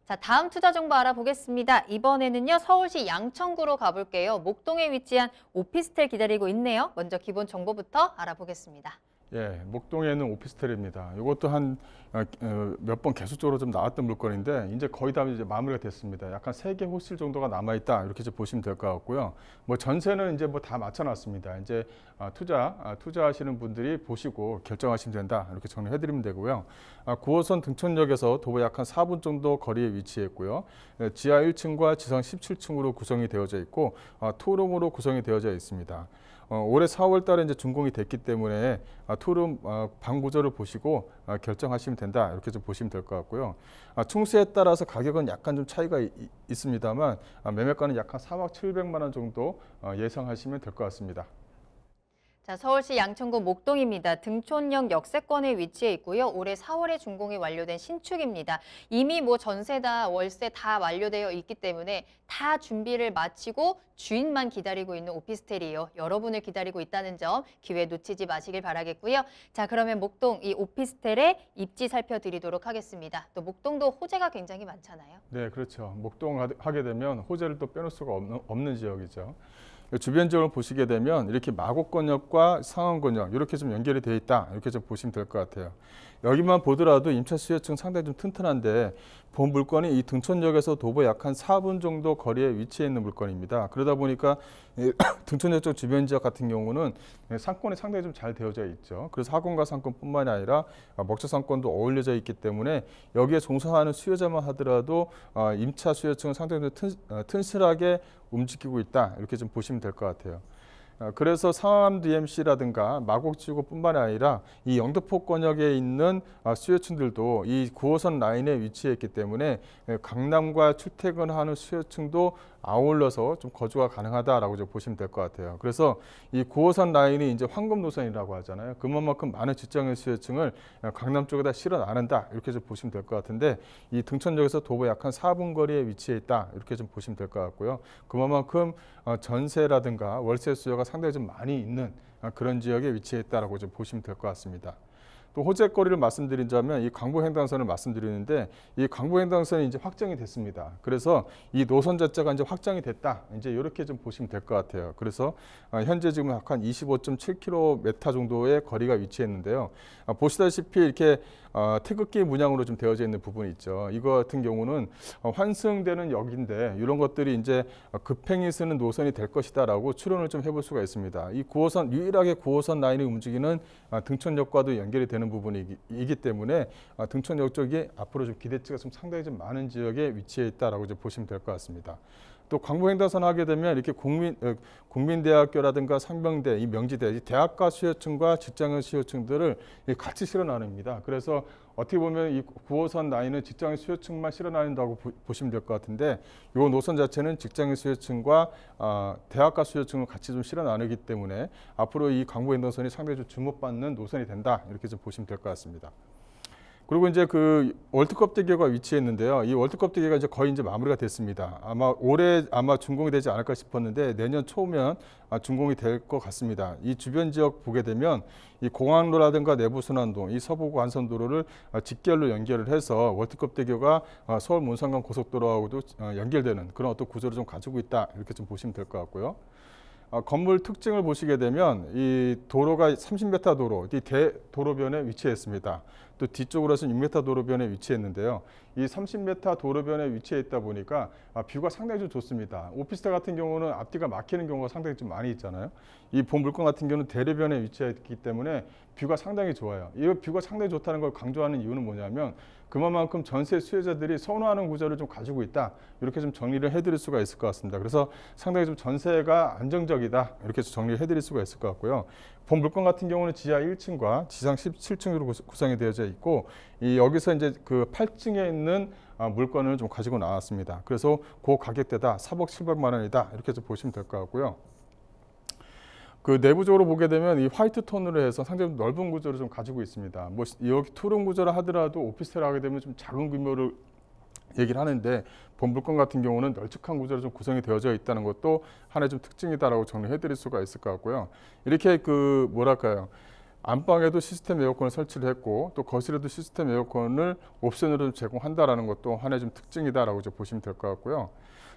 자, 다음 투자 정보 알아보겠습니다. 이번에는요, 서울시 양천구로 가볼게요. 목동에 위치한 오피스텔 기다리고 있네요. 먼저 기본 정보부터 알아보겠습니다. 예, 목동에 있는 오피스텔입니다. 이것도 한 몇 번 계속적으로 좀 나왔던 물건인데 이제 거의 다 이제 마무리가 됐습니다. 약간 3개 호실 정도가 남아 있다 이렇게 이제 보시면 될 것 같고요. 뭐 전세는 이제 뭐 다 맞춰놨습니다. 이제 투자하시는 분들이 보시고 결정하시면 된다 이렇게 정리해드리면 되고요. 9호선 등촌역에서 도보 약 한 4분 정도 거리에 위치해 있고요. 지하 1층과 지상 17층으로 구성이 되어져 있고 투룸으로 구성이 되어져 있습니다. 올해 4월 달에 이제 준공이 됐기 때문에 투룸 방 구조를 보시고 결정하시면 된다 이렇게 좀 보시면 될 것 같고요. 층수에 따라서 가격은 약간 좀 차이가 있습니다만 매매가는 약 한 4억 700만 원 정도 예상하시면 될 것 같습니다. 자, 서울시 양천구 목동입니다. 등촌역 역세권에 위치해 있고요. 올해 4월에 준공이 완료된 신축입니다. 이미 뭐 전세다 월세 다 완료되어 있기 때문에 다 준비를 마치고 주인만 기다리고 있는 오피스텔이에요. 여러분을 기다리고 있다는 점 기회 놓치지 마시길 바라겠고요. 자, 그러면 목동 이 오피스텔의 입지 살펴드리도록 하겠습니다. 또 목동도 호재가 굉장히 많잖아요. 네, 그렇죠. 목동 하게 되면 호재를 또 빼놓을 수가 없는 지역이죠. 주변 지역을 보시게 되면 이렇게 마곡권역과 상원권역 이렇게 좀 연결이 되어 있다 이렇게 좀 보시면 될 것 같아요. 여기만 보더라도 임차 수요층 상당히 좀 튼튼한데 본 물건이 이 등촌역에서 도보 약 한 4분 정도 거리에 위치해 있는 물건입니다. 그러다 보니까 등촌역 쪽 주변 지역 같은 경우는 상권이 상당히 좀 잘 되어져 있죠. 그래서 하권과 상권뿐만이 아니라 먹자 상권도 어울려져 있기 때문에 여기에 종사하는 수요자만 하더라도 임차 수요층은 상당히 좀 튼실하게 움직이고 있다 이렇게 좀 보시면 될 것 같아요. 그래서 상암 DMC라든가 마곡지구뿐만 아니라 이 영등포권역에 있는 수요층들도 이 9호선 라인에 위치해 있기 때문에 강남과 출퇴근하는 수요층도 아울러서 좀 거주가 가능하다라고 좀 보시면 될 것 같아요. 그래서 이 9호선 라인이 이제 황금 노선이라고 하잖아요. 그만큼 많은 직장인 수요층을 강남 쪽에다 실어 나른다 이렇게 좀 보시면 될 것 같은데 이 등촌역에서 도보 약 한 4분 거리에 위치해 있다 이렇게 좀 보시면 될 것 같고요. 그만큼 전세라든가 월세 수요가 상당히 좀 많이 있는 그런 지역에 위치해 있다라고 좀 보시면 될 것 같습니다. 또 호재거리를 말씀드리자면 이 광부횡단선을 말씀드리는데 이 광부횡단선이 이제 확정이 됐습니다. 그래서 이 노선 자체가 이제 확정이 됐다. 이제 이렇게 좀 보시면 될 것 같아요. 그래서 현재 지금 약 한 25.7km 정도의 거리가 위치했는데요. 보시다시피 이렇게 태극기 문양으로 좀 되어져 있는 부분이 있죠. 이거 같은 경우는 환승되는 역인데 이런 것들이 이제 급행이 쓰는 노선이 될 것이다라고 추론을 좀 해볼 수가 있습니다. 이 9호선 유일하게 9호선 라인이 움직이는 등촌역과도 연결이 되는 부분이기 때문에 등촌역 쪽이 앞으로 좀 기대치가 좀 상당히 좀 많은 지역에 위치해 있다라고 좀 보시면 될 것 같습니다. 또 광부횡단선 하게 되면 이렇게 국민대학교라든가 상명대, 이 명지대, 이 대학가 수요층과 직장인 수요층들을 같이 실어 나눕니다. 그래서 어떻게 보면 이 9호선 라인은 직장인 수요층만 실어 나눈다고 보시면 될 것 같은데 이 노선 자체는 직장인 수요층과 대학가 수요층을 같이 좀 실어 나누기 때문에 앞으로 이 광부횡단선이 상당히 좀 주목받는 노선이 된다 이렇게 좀 보시면 될 것 같습니다. 그리고 이제 그 월드컵 대교가 위치했는데요. 이 월드컵 대교가 이제 거의 이제 마무리가 됐습니다. 올해 준공이 되지 않을까 싶었는데 내년 초면 준공이 될 것 같습니다. 이 주변 지역 보게 되면 이 공항로라든가 내부순환도, 이 서부 간선도로를 직결로 연결을 해서 월드컵 대교가 서울 문산간 고속도로하고도 연결되는 그런 어떤 구조를 좀 가지고 있다 이렇게 좀 보시면 될 것 같고요. 건물 특징을 보시게 되면 이 도로가 30m 도로, 이 대도로변에 위치했습니다. 또 뒤쪽으로는 6m 도로변에 위치했는데요. 이 30m 도로변에 위치해 있다 보니까 뷰가 상당히 좀 좋습니다. 오피스텔 같은 경우는 앞뒤가 막히는 경우가 상당히 좀 많이 있잖아요. 이 본 물건 같은 경우는 대로변에 위치해 있기 때문에 뷰가 상당히 좋아요. 이 뷰가 상당히 좋다는 걸 강조하는 이유는 뭐냐면 그만큼 전세 수요자들이 선호하는 구조를 좀 가지고 있다. 이렇게 좀 정리를 해드릴 수가 있을 것 같습니다. 그래서 상당히 좀 전세가 안정적이다. 이렇게 정리를 해드릴 수가 있을 것 같고요. 본 물건 같은 경우는 지하 1층과 지상 17층으로 구성이 되어져 있고 여기서 이제 그 8층에 있는 물건을 좀 가지고 나왔습니다. 그래서 그 가격대다 4억 700만 원이다. 이렇게 좀 보시면 될 것 같고요. 그 내부적으로 보게 되면 이 화이트 톤으로 해서 상당히 넓은 구조를 좀 가지고 있습니다. 뭐 여기 투룸 구조를 하더라도 오피스텔 하게 되면 좀 작은 규모를 얘기를 하는데 본 물건 같은 경우는 널찍한 구조로 좀 구성이 되어져 있다는 것도 하나의 좀 특징이다라고 정리해 드릴 수가 있을 것 같고요. 이렇게 그 뭐랄까요. 안방에도 시스템 에어컨을 설치를 했고 또 거실에도 시스템 에어컨을 옵션으로 좀 제공한다라는 것도 하나의 좀 특징이다라고 이제 보시면 될 것 같고요.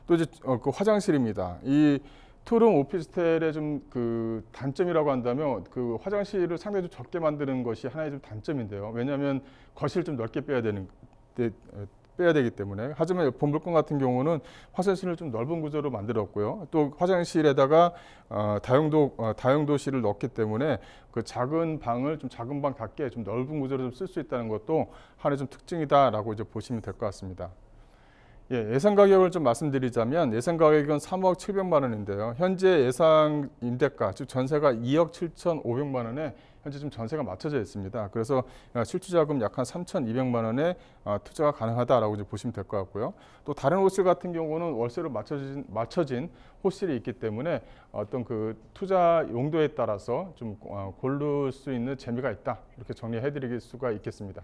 또 이제 그 화장실입니다. 이 투룸 오피스텔의 좀 그 단점이라고 한다면 그 화장실을 상당히 좀 적게 만드는 것이 하나의 좀 단점인데요. 왜냐하면 거실을 좀 넓게 빼야 되기 때문에. 하지만 본물건 같은 경우는 화장실을 좀 넓은 구조로 만들었고요. 또 화장실에다가 다용도실을 넣기 때문에 그 작은 방을 좀 작은 방 같게 좀 넓은 구조로 좀 쓸 수 있다는 것도 하나의 좀 특징이다라고 이제 보시면 될 것 같습니다. 예, 예상 가격을 좀 말씀드리자면 예상 가격은 3억 700만 원인데요. 현재 예상 임대가, 즉 전세가 2억 7,500만 원에 현재 좀 전세가 맞춰져 있습니다. 그래서 실투자금 약 한 3,200만 원에 투자가 가능하다라고 이제 보시면 될 것 같고요. 또 다른 호실 같은 경우는 월세로 맞춰진 호실이 있기 때문에 어떤 그 투자 용도에 따라서 좀 고를 수 있는 재미가 있다. 이렇게 정리해 드릴 수가 있겠습니다.